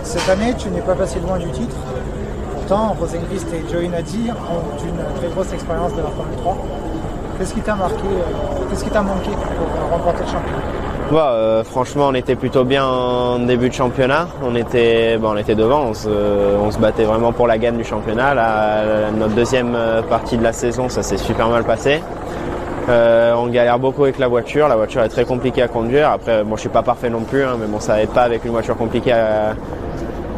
Cette année, tu n'es pas passé loin du titre. Pourtant, Rosenqvist et Joey Nadi ont une très grosse expérience de la Formule 3. Qu'est-ce qui t'a marqué, qu'est-ce qui t'a manqué pour remporter le championnat? Franchement, on était plutôt bien en début de championnat. On était devant, on se battait vraiment pour la gagne du championnat. Notre deuxième partie de la saison, ça s'est super mal passé. On galère beaucoup avec la voiture est très compliquée à conduire. Après, je suis pas parfait non plus, mais bon, ça aide pas avec une voiture compliquée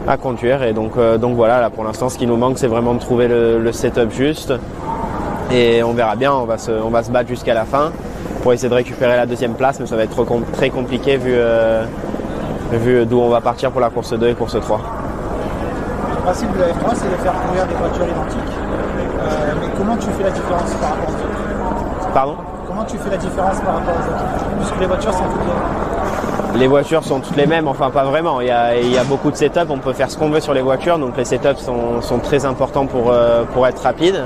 à conduire. Et donc voilà, là pour l'instant, ce qui nous manque, c'est vraiment de trouver le setup juste. Et on verra bien, on va se battre jusqu'à la fin pour essayer de récupérer la deuxième place, mais ça va être très compliqué vu d'où on va partir pour la course 2 et course 3. Le principe de la F3, c'est de faire courir des voitures identiques. Mais comment tu fais la différence par rapport aux autres? Pardon? Comment tu fais la différence par rapport aux autres? Puisque les voitures sont toutes les mêmes. Les voitures sont toutes les mêmes, enfin pas vraiment. Il y a beaucoup de setups, on peut faire ce qu'on veut sur les voitures, donc les setups sont très importants pour être rapide.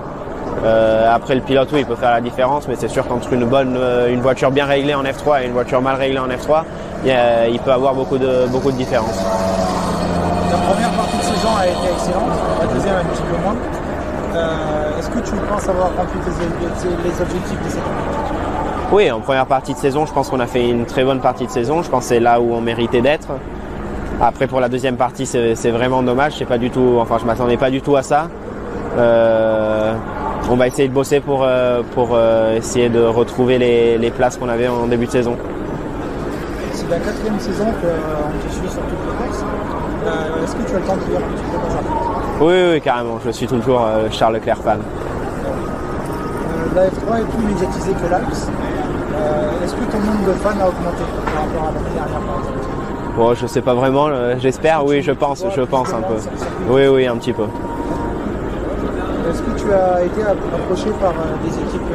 Après le pilote, oui, il peut faire la différence, mais c'est sûr qu'entre une voiture bien réglée en F3 et une voiture mal réglée en F3, il peut avoir beaucoup de différences. La première partie de saison a été excellente, la deuxième un petit peu moins. Est-ce que tu penses avoir rempli les objectifs de cette année? Oui, en première partie de saison, je pense qu'on a fait une très bonne partie de saison. Je pense que c'est là où on méritait d'être. Après, pour la deuxième partie, c'est vraiment dommage. Je m'attendais pas du tout à ça. On va essayer de bosser pour essayer de retrouver les places qu'on avait en début de saison. C'est la quatrième saison qu'on te suit sur toutes les courses. Est-ce que tu as le temps de lire un petit peu dans un Oui, carrément. Je suis toujours Charles Leclerc fan. La F3 est plus médiatisée que l'Alps. Est-ce que ton nombre de fans a augmenté par rapport à l'année dernière, par exemple? Bon, je sais pas vraiment. J'espère. Oui, je pense un peu. Oui, un petit peu. Est-ce que tu as été approché par des équipes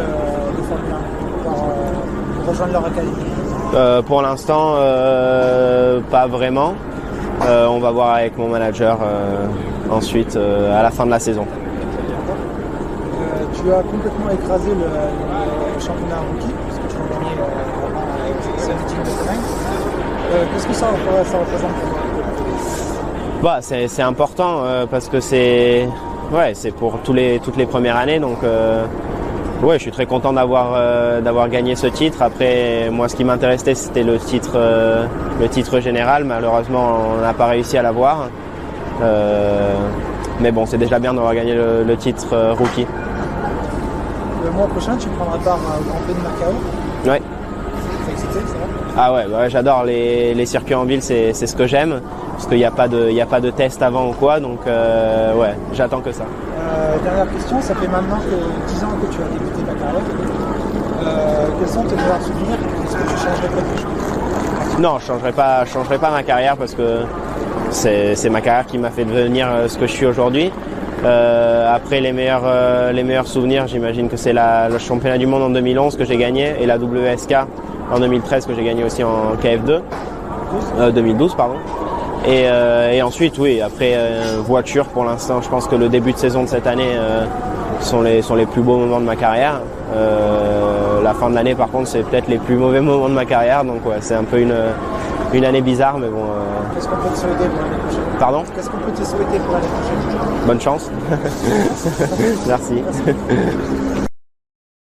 de Formule 1 pour rejoindre leur académie? Pour l'instant, pas vraiment. On va voir avec mon manager ensuite à la fin de la saison. Tu as complètement écrasé le championnat rookie, puisque tu l'as gagné avec cette équipe de terrain. Qu'est-ce que ça représente pour toi? C'est important parce que c'est pour toutes les premières années, donc je suis très content d'avoir gagné ce titre. Après, moi, ce qui m'intéressait, c'était le titre général. Malheureusement, on n'a pas réussi à l'avoir. Mais bon, c'est déjà bien d'avoir gagné le titre rookie. Le mois prochain, tu prendras part au Grand Prix de Macao. Ouais. T'es excité, c'est vrai? Ah ouais, j'adore les circuits en ville, c'est ce que j'aime. Parce qu'il n'y a pas de test avant ou quoi, donc j'attends que ça. Dernière question, ça fait maintenant 10 ans que tu as débuté ta carrière. Quels sont tes meilleurs souvenirs? Est-ce que tu changerais quelque chose? Non, je changerai pas ma carrière parce que c'est ma carrière qui m'a fait devenir ce que je suis aujourd'hui. Après les meilleurs souvenirs, j'imagine que c'est le championnat du monde en 2011 que j'ai gagné et la WSK en 2013 que j'ai gagné aussi en KF2. 2012 pardon. Et ensuite oui, après voiture pour l'instant, je pense que le début de saison de cette année sont les plus beaux moments de ma carrière. La fin de l'année par contre c'est peut-être les plus mauvais moments de ma carrière, donc c'est un peu une année bizarre, mais bon. Qu'est-ce qu'on peut te souhaiter pour l'année prochaine? Pardon? Qu'est-ce qu'on peut te souhaiter pour l'année prochaine? Bonne chance. Merci.